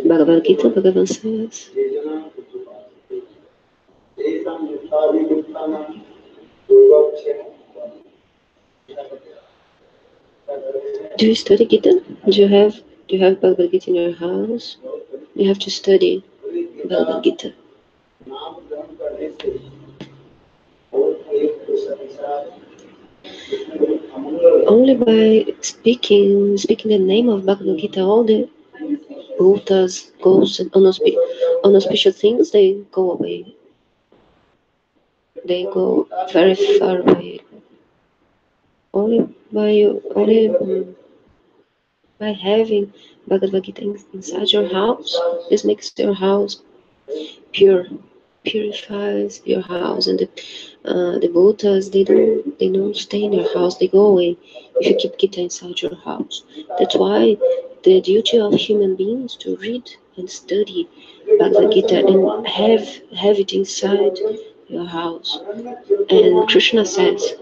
Bhagavad Gita, Bhagavan says, do you study Gita? Do you have Bhagavad Gita in your house? You have to study Bhagavad Gita. Only by speaking the name of Bhagavad Gita, all the bhutas, ghosts, and unauspicious things, they go away. They go very far away. Only by having Bhagavad Gita inside your house, this makes your house pure, purifies your house, and the bhutas, they don't stay in your house, they go away if you keep Gita inside your house. That's why the duty of human beings to read and study Bhagavad Gita and have it inside your house. And Krishna says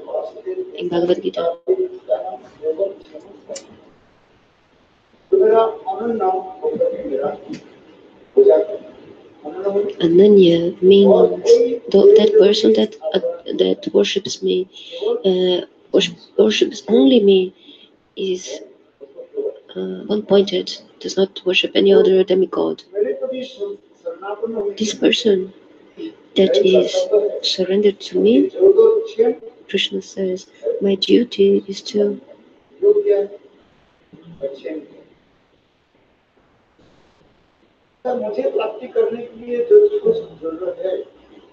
in Bhagavad Gita, Ananya means that person that worships me, worships only me, is one-pointed, does not worship any other demigod. This person that is surrendered to me, Krishna says, my duty is to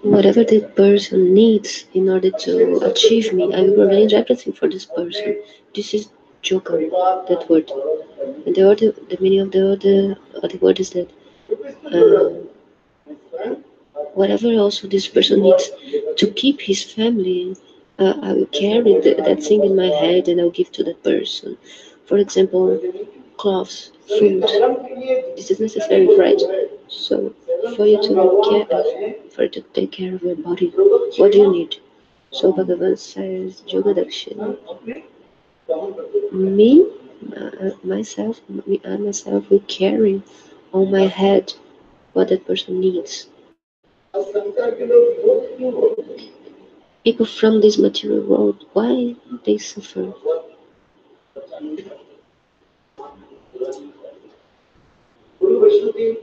whatever that person needs in order to achieve me, I will arrange everything for this person. This is yoga, that word. And the meaning of the word is that whatever also this person needs to keep his family, I will carry that thing in my head and I'll give to that person. For example, clothes, food. This is necessary, right? So for you to take care of your body, what do you need? So Bhagavan says, Yoga Dakshina. I myself will carry on my head what that person needs. People from this material world, why they suffer?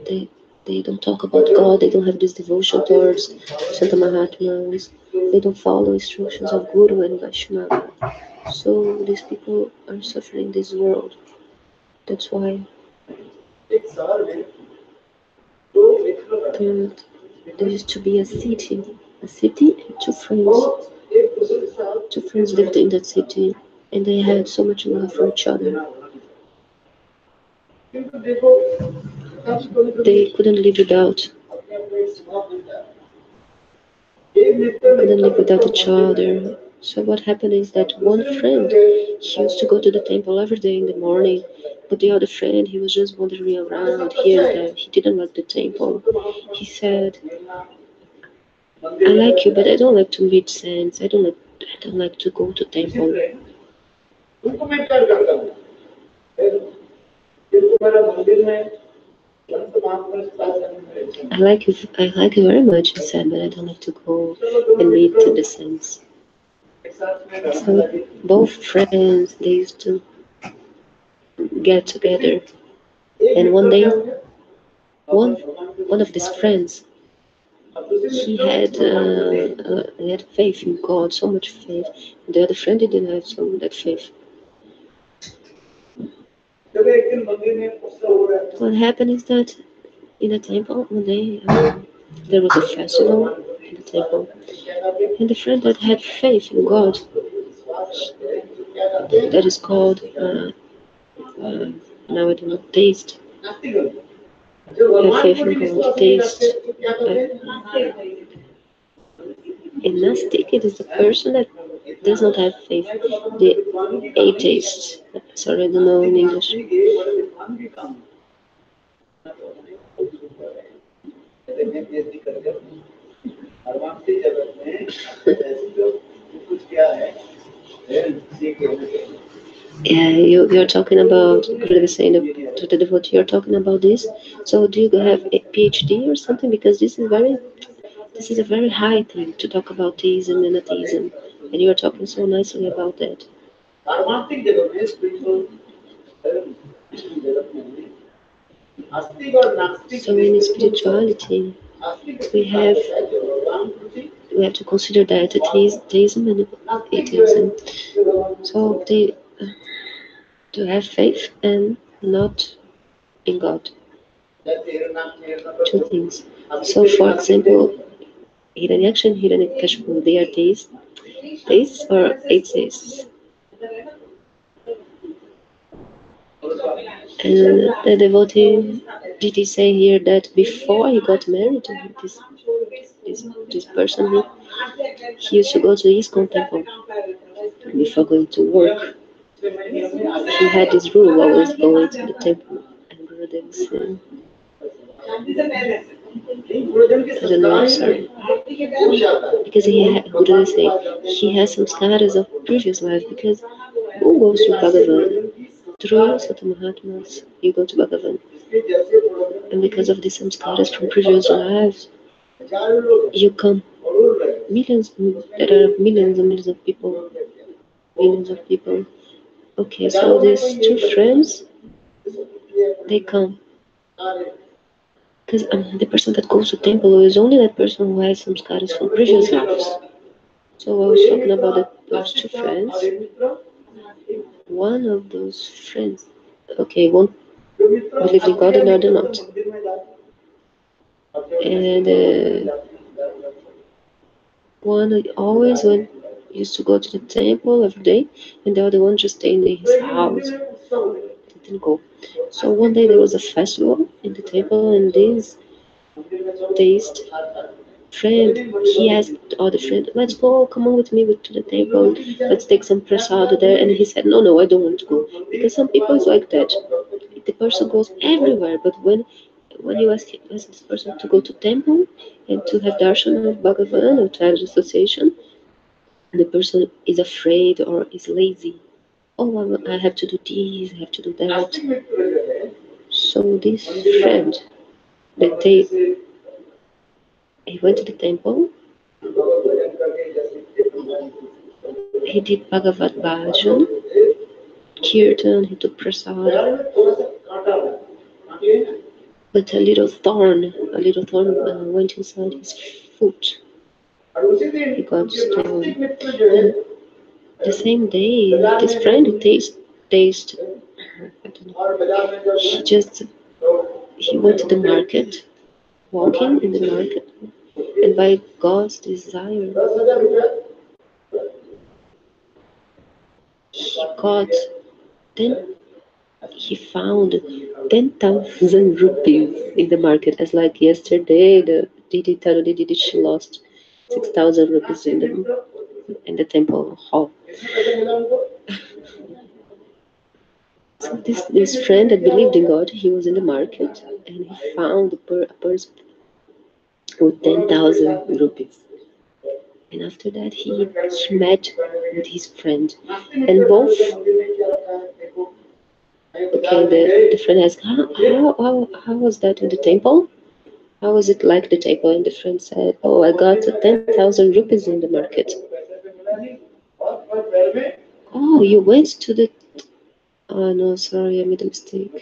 They they don't talk about God, they don't have this devotion towards Santa Mahatmas, they don't follow instructions of Guru and Vaishnava. So these people are suffering in this world. That's why there used to be a city and two friends. Two friends lived in that city and they had so much love for each other. They couldn't live without each other. So what happened is that one friend, he used to go to the temple every day in the morning, but the other friend, he was just wandering around here and there. He didn't like the temple. He said, I like you, but I don't like to meet saints. I don't like to go to temple. I like you very much, he said, but I don't like to go and meet the saints. So both friends, they used to get together, and one day, one of these friends, he had faith in God, so much faith. And the other friend didn't have that faith. What happened is that in the temple one day there was a festival in the temple, and the friend that had faith in God, that is called Now I do not taste. Have faith in God. Taste. A Gnostic, it is the person that does not have faith. The atheist. Sorry, I don't know in English. Yeah, you're talking about, Gurudev is saying to the devotee, you're talking about this. So do you have a PhD or something? Because this is a very high thing to talk about theism and atheism, and you're talking so nicely about that. So in spirituality, we have we have to consider that theism and atheism. So they to have faith and not in God. Two things. So, for example, Hiranyaksha and Hiranyakashipu, they are theists or atheists. And the devotee, did he say here that before he got married, this person, he used to go to his temple before going to work. He had this rule always going to the temple. And Gurudev said, I don't know, sorry. Because Gurudev said he has some scars of previous life. Because who goes to Bhagavan? Through Sutta Mahatmas, you go to Bhagavan. And because of these samskaras from previous lives, you come. Millions, there are millions and millions of people. Millions of people. Okay, so these two friends, they come. Because the person that goes to temple is only that person who has some scars from previous lives. So I was talking about those two friends. One of those friends, okay, one believed in God and the other not. And one always used to go to the temple every day, and the other one just stayed in his house. Didn't go. So one day there was a festival in the temple, and this Theist friend, he asked the other friend, let's go, come on with me to the temple, let's take some prasad there. And he said, no, I don't want to go. Because some people is like that. The person goes everywhere, but when you ask this person to go to temple and to have darshan of Bhagavan or to have association, the person is afraid or is lazy. Oh, I have to do this, I have to do that. So this friend, that he went to the temple, he did Bhagavad Bhajan, Kirtan, he took prasad, but a little thorn went inside his foot. He got stoned. And the same day, this friend taste he went to the market, walking in the market, and by God's desire, then he found 10,000 rupees in the market. As like yesterday, the Didi Tarudi Didi, she lost 6,000 rupees in the temple hall. So this friend that believed in God, he was in the market and he found a purse with 10,000 rupees. And after that, he met with his friend, and both. Okay, the friend asked, how was that in the temple? How was it like the temple? And the friend said, oh, I got 10,000 rupees in the market. Oh, you went to the... Oh, no, sorry, I made a mistake.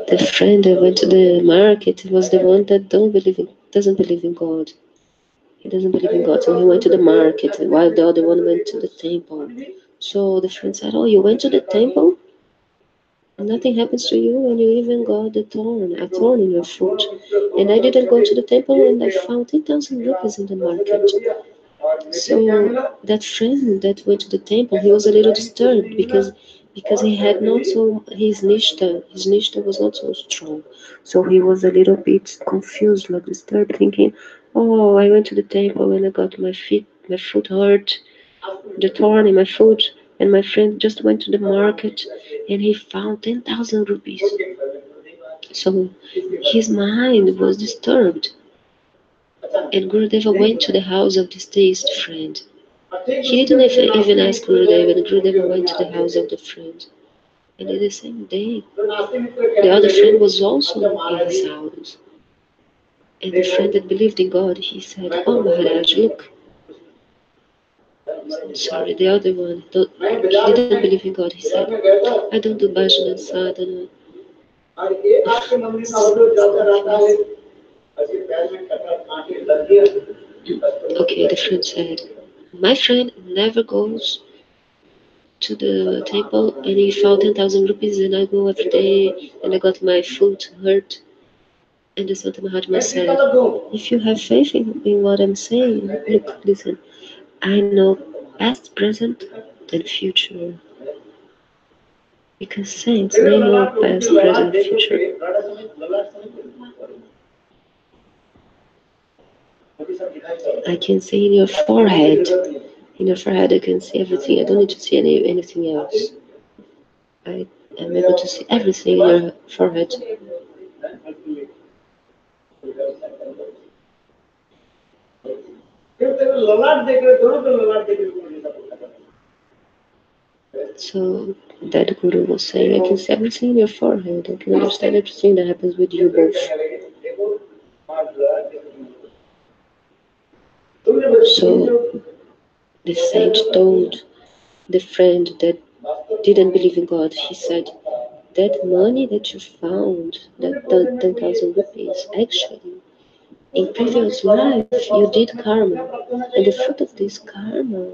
The friend that went to the market was the one that doesn't believe in God. He doesn't believe in God, so he went to the market, while the other one went to the temple. So the friend said, oh, you went to the temple? Nothing happens to you, and you even got a thorn in your foot. And I didn't go to the temple, and I found 10,000 rupees in the market. So that friend that went to the temple, he was a little disturbed because he had not so his nishta was not so strong. So he was a little bit confused, like disturbed, thinking, "Oh, I went to the temple and I got my foot hurt, the thorn in my foot, and my friend just went to the market and he found 10,000 rupees." So his mind was disturbed, and Gurudev went to the house of this Theist friend. He didn't even ask Gurudev, and Gurudev went to the house of the friend. And in the same day, the other friend was also in his house. And the friend that believed in God, he said, "Oh Maharaj, look." Sorry, the other one, he didn't believe in God. He said, "I don't do bhajan and sadhana." Okay, the friend said, "My friend never goes to the temple and he found 10,000 rupees and I go every day and I got my foot hurt." And the Santa Mahatma said, "If you have faith in what I'm saying, look, listen, I know past, present, and future." Because saints, they know past, present, and future. I can see in your forehead. In your forehead, I can see everything. I don't need to see anything else. I am able to see everything in your forehead. So that guru was saying, "I can see everything in your forehead. I can understand everything that happens with you both." So the saint told the friend that didn't believe in God, he said, "That money that you found, that 10,000 rupees, actually, in previous life you did karma. And the fruit of this karma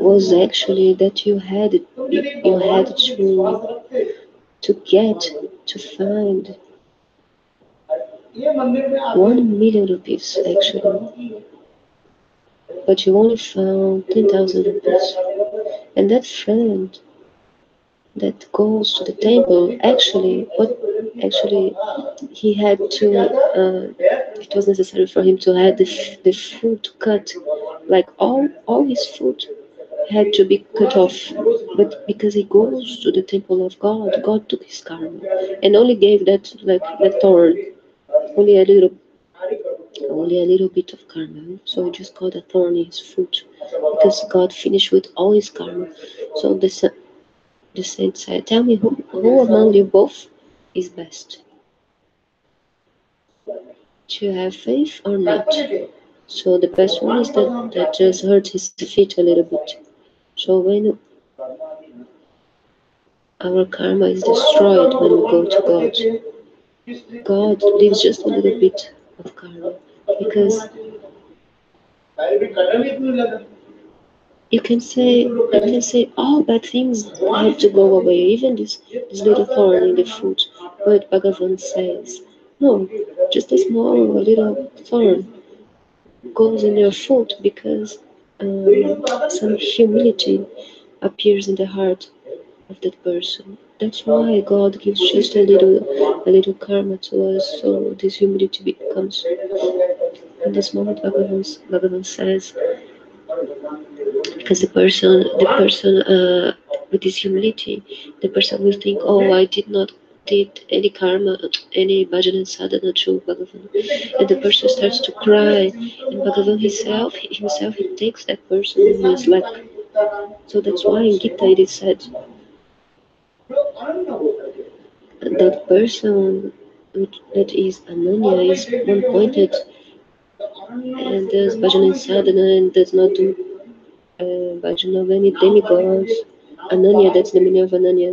was actually that you had to get to find 1 million rupees actually, but you only found 10,000 rupees." And that friend that goes to the temple, actually he had to, it was necessary for him to have the foot cut, like all his foot had to be cut off. But because he goes to the temple of God, God took his karma and only gave that, like that thorn, only a little only a little bit of karma. So he just got a thorn in his foot because God finished with all his karma. So the saint said, "Tell me who among you both is best, to have faith or not?" So the best one is that just hurt his feet a little bit. So when our karma is destroyed, when we go to God leaves just a little bit of karma, because you can say all bad things have to go away, even this little thorn in the foot. But Bhagavan says, no, just a small little thorn goes in your foot because some humility appears in the heart of that person. That's why God gives just a little karma to us, so this humility becomes. In this moment, Bhagavan says, because the person with this humility, the person will think, "Oh, I did not did any karma, any bhajan and sadhana to Bhagavan," and the person starts to cry, and Bhagavan himself he takes that person in his lap. So that's why in Gita it is said that person that is Ananya is one-pointed and does bhajan and sadhana and does not do bhajan of any demigods. Ananya, that's the meaning of Ananya.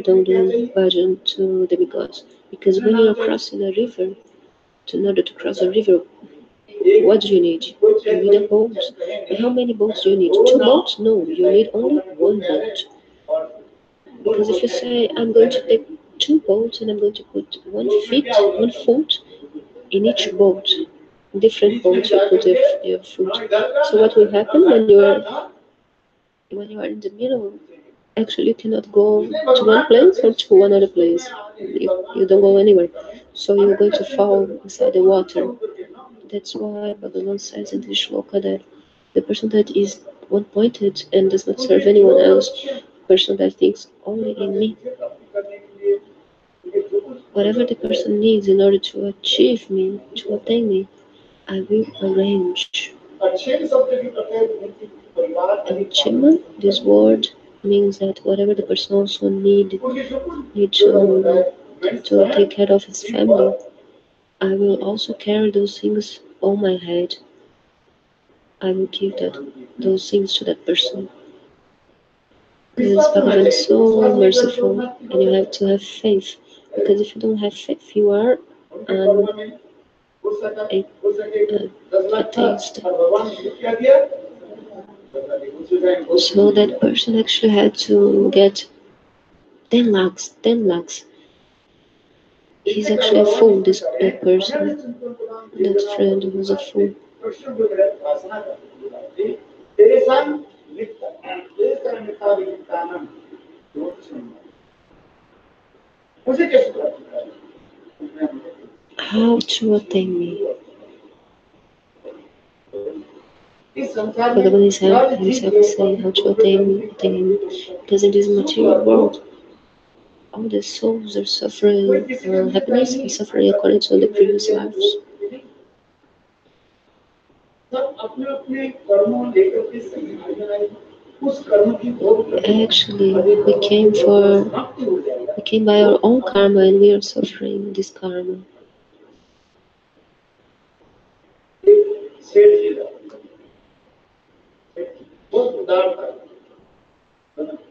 Don't do bhajan to demigods. Because when you're crossing a river, in order to cross a river, what do you need? You need a boat. And how many boats do you need? Two boats? No, you need only one boat. Because if you say, "I'm going to take two boats and I'm going to put one foot in each boat," different bowls you put your food. So what will happen when you are in the middle? Actually, you cannot go to one place or to another place. You don't go anywhere. So you're going to fall inside the water. That's why Bhagavan says in the shloka that the person that is one-pointed and does not serve anyone else, the person that thinks only in me, whatever the person needs in order to achieve me, to obtain me, I will arrange. And Chima, this word means that whatever the person also need to take care of his family, I will also carry those things on my head. I will give those things to that person. Because Bhagavan is so merciful, and you have to have faith. Because if you don't have faith, you are an atheist. So that person actually had to get 10 lakhs, 10 lakhs. He's actually a fool, that person, that friend who's a fool. How to attain me? Bhagavan himself is saying how to attain him. Because in this material world, all the souls are suffering happiness and suffering according to the previous lives. Actually, we came by our own karma and we are suffering this karma.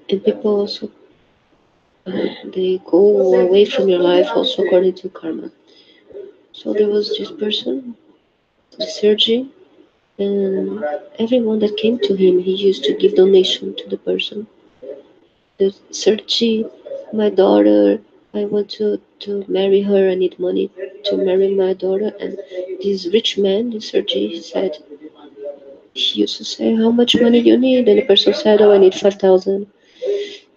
And people also they go away from your life also according to karma. So there was this person, the surgery, and everyone that came to him, he used to give donation to the person. The surgery, my daughter, I want to marry her, I need money to marry my daughter. And this rich man, the surgery, he said, he used to say, how much money do you need? And the person said, oh, I need 5,000.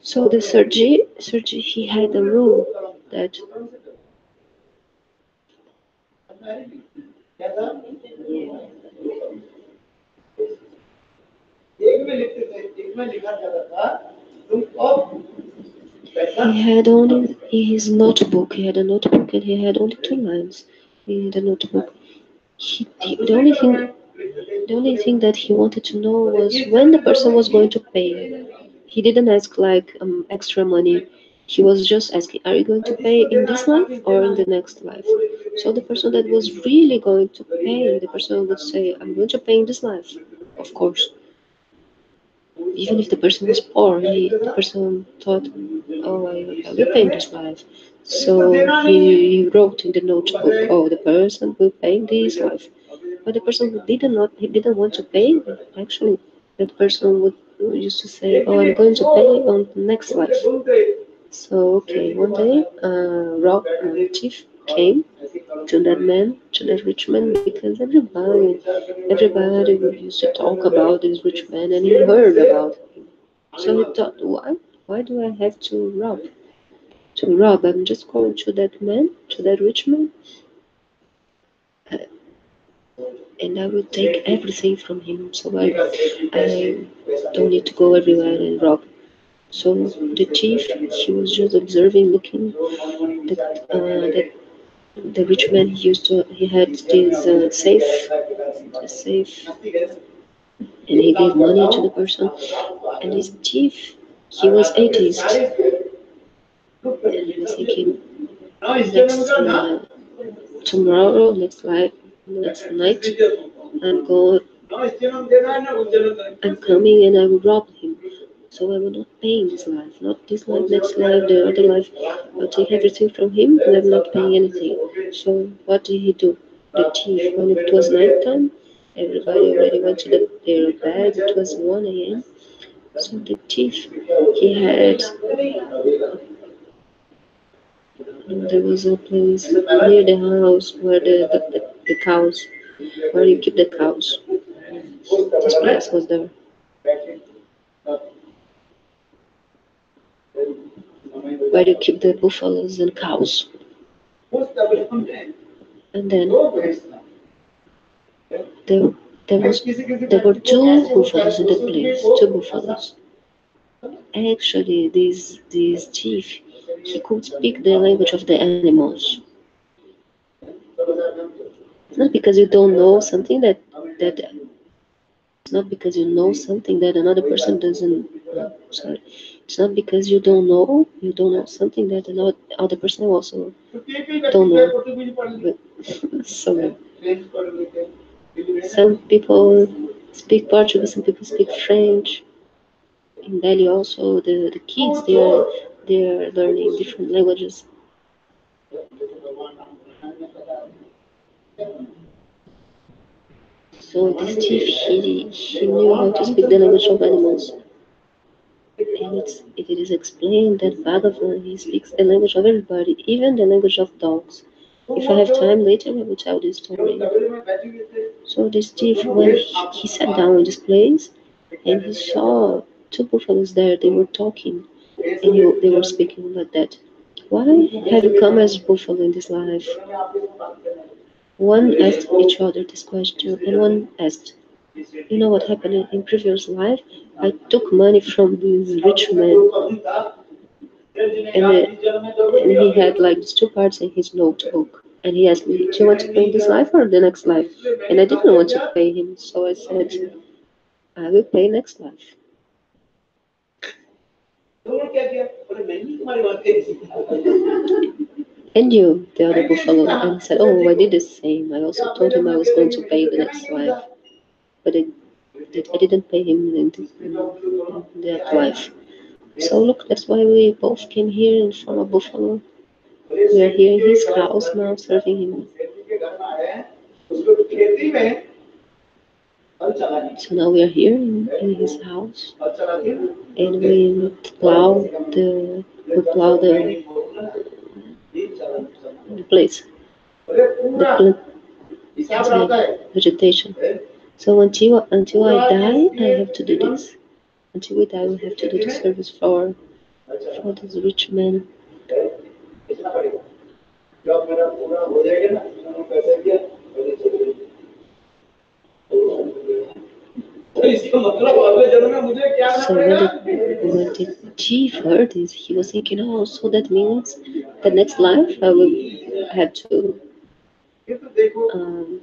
So the surgery, he had a rule that he had only in his notebook, he had a notebook and he had only 2 lines in the notebook. The only thing that he wanted to know was when the person was going to pay. He didn't ask like extra money. He was just asking, are you going to pay in this life or in the next life? So the person that was really going to pay, the person would say, I'm going to pay in this life, of course. Even if the person was poor, the person thought, oh, I will pay in this life. So he wrote in the notebook, oh, the person will pay in this life. But the person who he didn't want to pay, actually, that person would used to say, oh, I'm going to pay on the next life. So, okay, one day, the chief came to that man, to that rich man, because everybody used to talk about this rich man, and he heard about him. So he thought, why do I have to rob? I'm just going to that man, to that rich man, and I will take everything from him. So I don't need to go everywhere and rob. So the chief, he was just observing, looking that the rich man he had this safe, and he gave money to the person. And this chief, he was atheist, and he was thinking, next tomorrow, next night, I'm going, I'm coming and I will rob him. So I will not pay in this life, not this life, next life, the other life. I'll take everything from him and I'm not paying anything. So what did he do? The thief, when it was night time, everybody already went to their bed. It was 1 a.m. So the thief, he had, there was a place near the house where the cows where you keep the cows. This place was there. Where you keep the buffaloes and cows. And then there, there were two buffaloes in that place, two buffaloes. Actually, this chief, he could speak the language of the animals. It's not because you don't know something that it's not because you know something that another person doesn't. Sorry, it's not because you don't know something that another other person also don't know. But, so some people speak Portuguese, some people speak French. In Delhi also, the kids they are learning different languages. So this chief he knew how to speak the language of animals. And it is explained that Bhagavan he speaks the language of everybody, even the language of dogs. If I have time later, I will tell this story. So this chief, when he sat down in this place, and he saw two buffaloes there, they were talking, and they were speaking like that. Why have you come as buffalo in this life? One asked each other this question, and one asked, you know what happened in previous life? I took money from this rich man, and he had like these two parts in his notebook. And he asked me, do you want to pay in this life or the next life? And I didn't want to pay him, so I said, I will pay next life. And you, the other buffalo, and he said, oh, I did the same. I also told him I was going to pay the next life, but I didn't pay him in that life. So look, that's why we both came here in form of buffalo. We are here in his house now, serving him. So now we are here in his house, and plow the we plow the place, the vegetation. So until I die, I have to do this. Until we die, we have to do the service for this rich man. So when the chief heard this, he was thinking, oh, so that means the next life I will have to, um,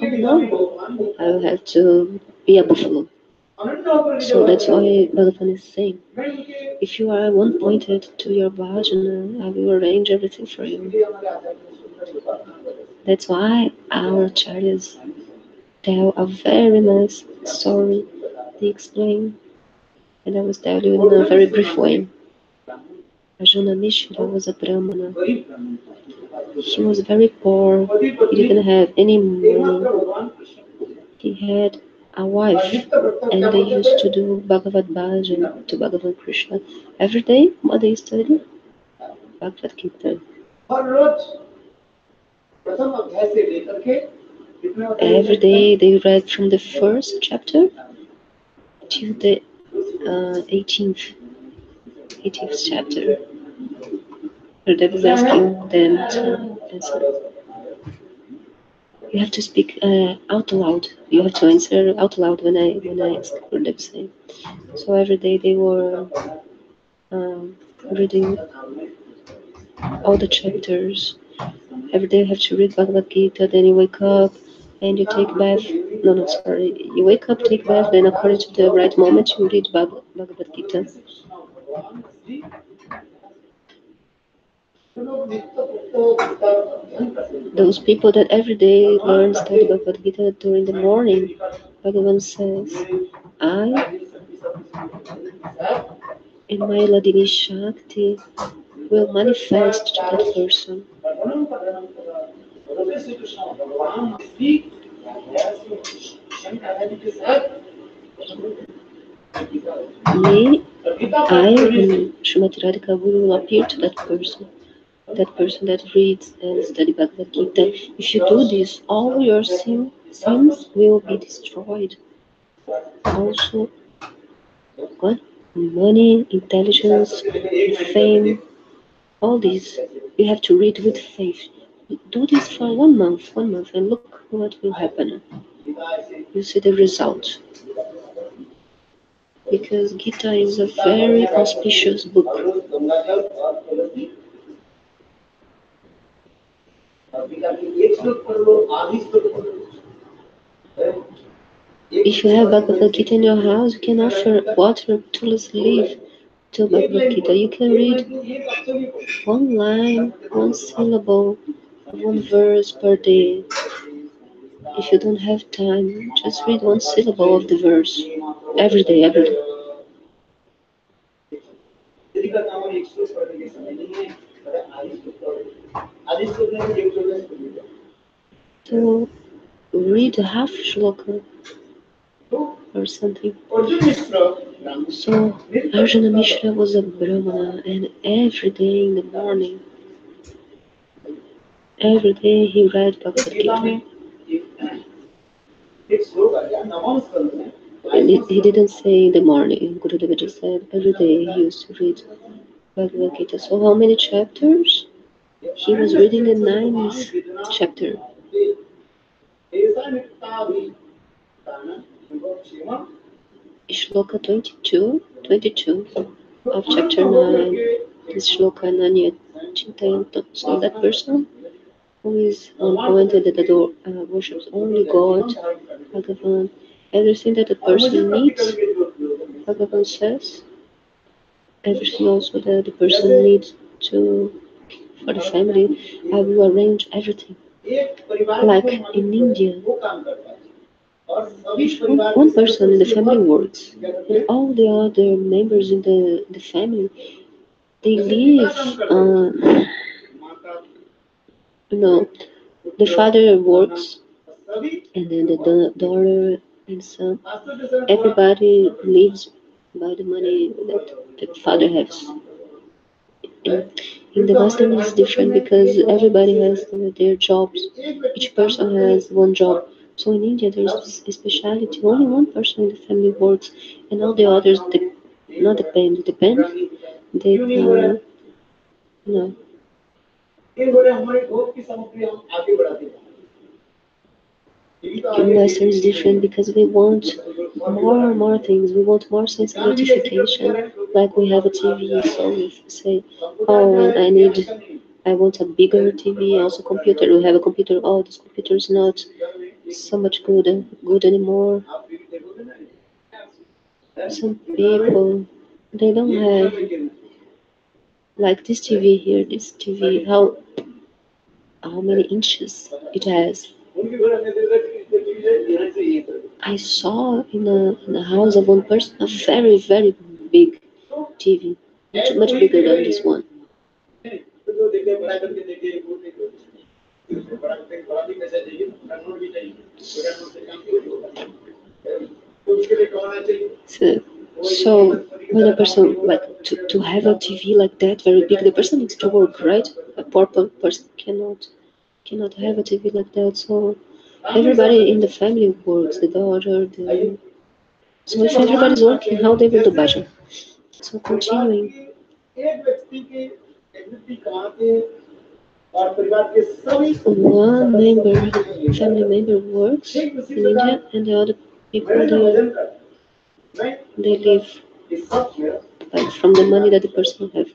oh no, I will have to be a buffalo. So that's why Bhagavan is saying, if you are one pointed to your bhajana, I will arrange everything for you. That's why our acharyas tell a very nice story. They explain, and I will tell you in a very brief way. Arjuna Mishra was a Brahmana. He was very poor. He didn't have any money. He had a wife, and they used to do Bhagavad Bhajan to Bhagavan Krishna. Every day, what they study? Bhagavad Gita. Every day they read from the first chapter to the 18th chapter. Gurudev is asking them to answer. You have to speak out loud. You have to answer out loud when I ask Gurudev saying. So every day they were reading all the chapters. Every day you have to read Bhagavad Gita. Then you wake up and you take bath. No, sorry. You wake up, take bath. Then according to the right moment, you read Bhagavad Gita. Those people that every day learn study Bhagavad Gita during the morning, Bhagavan says, I, in my Ladini Shakti, will manifest to that person. Me, I, and Srimati Radhika will appear to that person. that person that reads and study Bhagavad Gita, if you do this, all your sins will be destroyed. Also, what? Money, intelligence, fame, all these. You have to read with faith. Do this for 1 month, and look what will happen. You see the result. Because Gita is a very auspicious book. If you have Bhagavad Gita in your house, you can offer water tulsi leaf to Bhagavad Gita. You can read one line, one syllable, one verse per day. If you don't have time, just read one syllable of the verse every day, every day. To read a half shloka or something. So Arjuna Mishra was a Brahmana, and every day in the morning, every day he read Bhagavad Gita. And he didn't say in the morning. Gurudev just said every day he used to read Bhagavad Gita. So how many chapters? He was reading the 9th chapter. Shloka 22 of chapter 9. This Shloka Nanya Chintayanto. So that person who is appointed that worships only God, Bhagavan, everything that the person needs, Bhagavan says, everything also that the person needs to for the family, I will arrange everything. Like in India, one person in the family works, and all the other members in the family, they live, the father works, and then the daughter and son, everybody lives by the money that the father has. In the Western it's different because everybody has their jobs. Each person has one job. So in India there's a speciality. Only one person in the family works, and all the others not depend. They no. In Western is different because we want more and more things. We want more sense gratification. Like we have a TV, so we say, oh, I want a bigger TV, also computer. We have a computer. Oh, this computer is not so much good anymore. Some people they don't have like this TV here. This TV, how many inches it has? I saw in a house of one person a very very big TV, much bigger than this one. So when a person like to have a TV like that very big, the person needs to work, right? A poor person cannot have a TV like that. So everybody in the family works, the daughter, so if everybody's working, how they will do bhajan? So continuing. One family member works in India, and the other people they live like from the money that the person have.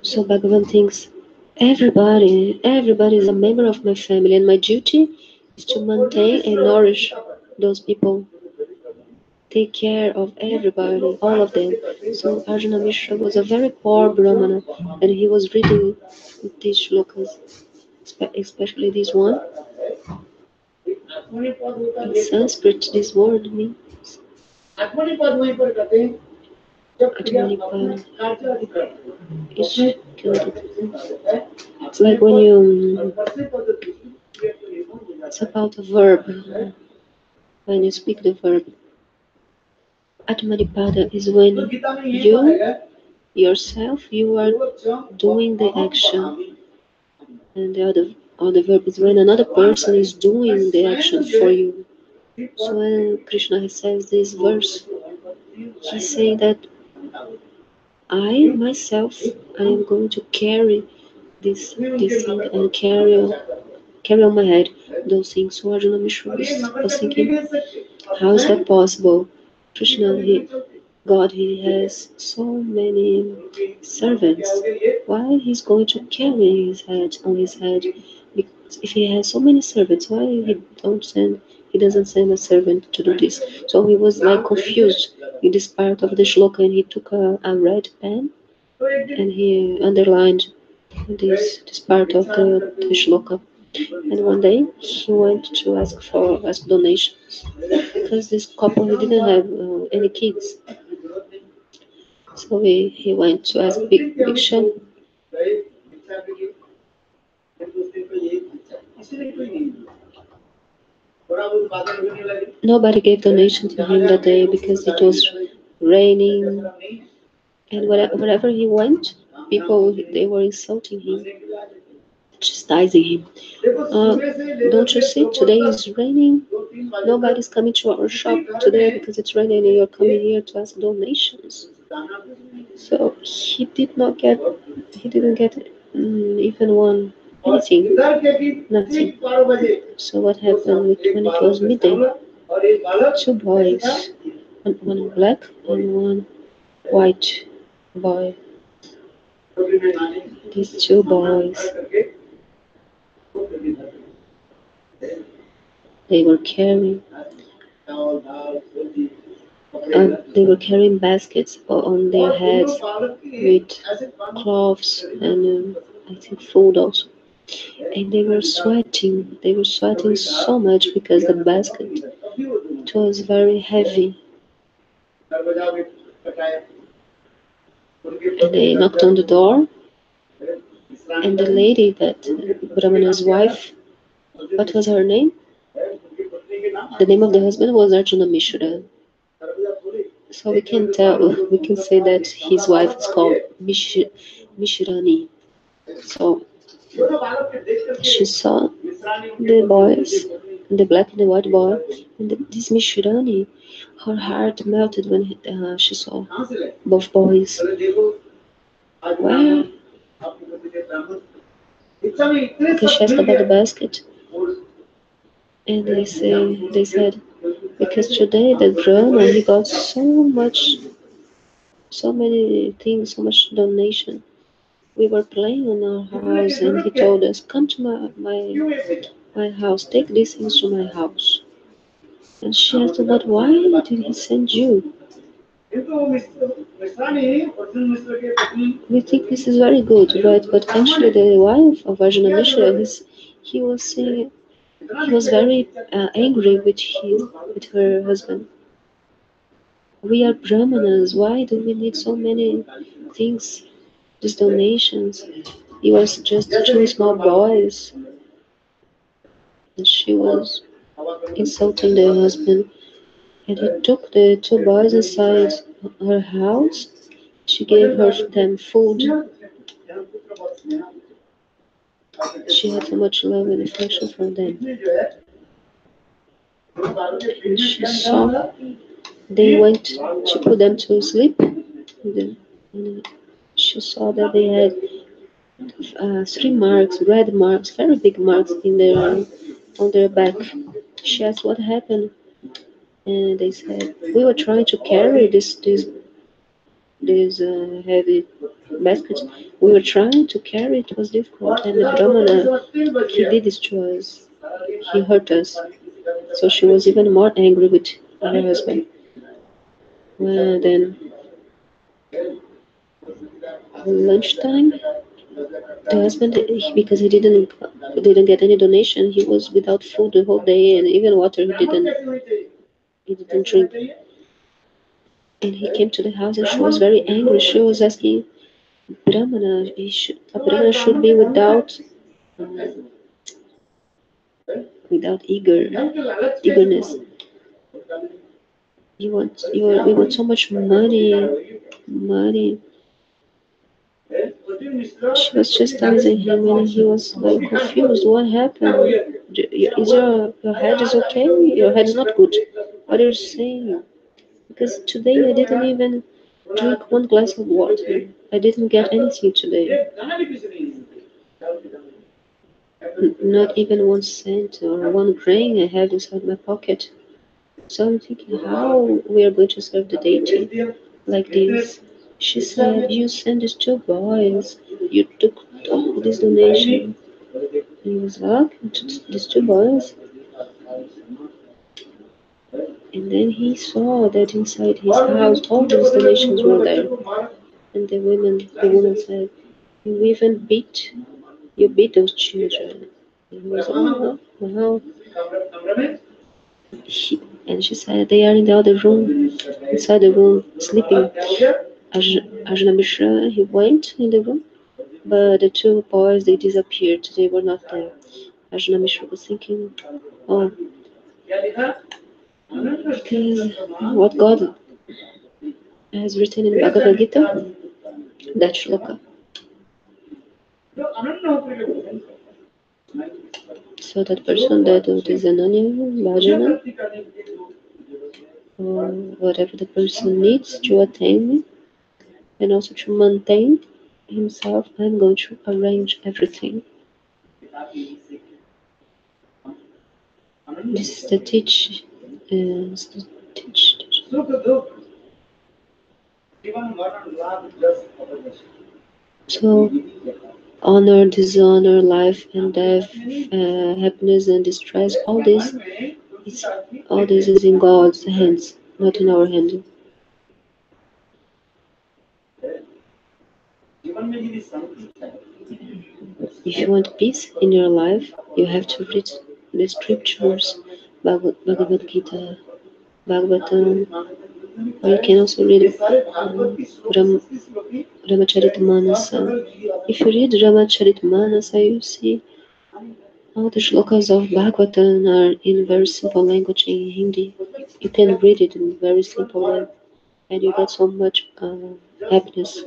So Bhagavan thinks everybody is a member of my family, and my duty is to maintain and nourish those people, take care of everybody, all of them. So Arjuna Mishra was a very poor Brahmana, and he was reading these shlokas, especially this one. In Sanskrit, this word means Atmanipad. It's like when you. It's about a verb. When you speak the verb. Atmanipada is when you yourself you are doing the action, and the other verb is when another person is doing the action for you. So when Krishna says this verse, he's saying that I myself I am going to carry this thing and carry on my head those things. So Arjuna Mishra was thinking, how is that possible? Krishna, God, he has so many servants. Why he's going to carry his head on his head? Because if he has so many servants, why he doesn't send a servant to do this? So he was like confused in this part of the shloka, and he took a red pen and he underlined this part of the shloka. And one day he went to ask donations because this couple he didn't have any kids. So he went to ask Bhiksha. Nobody gave donation to him that day because it was raining, and wherever he went, people they were insulting him, chastising him. Don't you see? Today is raining. Nobody's coming to our shop today because it's raining, and you're coming here to ask donations. So he didn't get even anything, nothing. So what happened when it was midday? Two boys, one black and one white boy. These two boys, they were carrying they were carrying baskets on their heads with cloths and I think food also. And they were sweating. They were sweating so much because the basket it was very heavy. And they knocked on the door, and the lady that Brahmana's wife, what was her name? The name of the husband was Arjuna Mishra. So we can say that his wife is called Mishrani. So she saw the boys, the black and the white boy, and this Mishrani, her heart melted when she saw both boys. Where? Because she asked about the basket, and they said because today the Brahma he got so many things, so much donation. We were playing on our house, and he told us, "Come to my house. Take these things to my house." And she asked, "But why did he send you?" We think this is very good, but actually the wife of Arjuna Mishra, he was saying he was very angry with her husband. We are Brahmanas. Why do we need so many things? These donations. He was just two small boys, and she was insulting their husband. And he took the two boys inside her house. She gave them food. She had so much love and affection for them. And she saw they went to put them to sleep. And she saw that they had three marks, red marks, very big marks in on their back. She asked what happened, and they said we were trying to carry this heavy basket. We were trying to carry it was difficult, and the Brahmana he did this to us. He hurt us. So she was even more angry with her husband. Then lunchtime, the husband, because he didn't get any donation, he was without food the whole day, and even water he didn't drink. And he came to the house, and she was very angry. She was asking a Brahmana should be without eagerness. we want so much money. She was just chastising him, and he was like confused. What happened? Is your head is okay? Your head is not good. What are you saying? Because today I didn't even drink one glass of water. I didn't get anything today. Not even 1 cent or 1 grain I have inside my pocket. So I'm thinking how we are going to serve the deity like this. She said, you send these 2 boys. You took all this donation. He was like, these 2 boys. And then he saw that inside his house all these donations were there. And the woman said, you even you beat those children. And he was, oh, wow. She, and she said, they are in the other room, inside the room, sleeping. Ajna Mishra, he went in the room, but the 2 boys, they disappeared. They were not there. Ajna Mishra was thinking, oh, because what God has written in Bhagavad Gita, that shloka. So that person that is Ananya, Bhajana, or whatever the person needs to attain and also to maintain himself, I'm going to arrange everything. This is the teach. So honor, dishonor, life and death, happiness and distress, all this is in God's hands, not in our hands. If you want peace in your life, you have to read the scriptures, Bhagavad Gita, Bhagavatam, or you can also read Ramacharitamanasa. If you read Ramacharitamanasa, you see all the shlokas of Bhagavatam are in very simple language in Hindi. You can read it in very simple way, and you get so much happiness.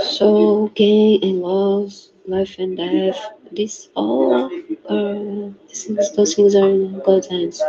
So gain and loss, life and death, those things are in God's hands.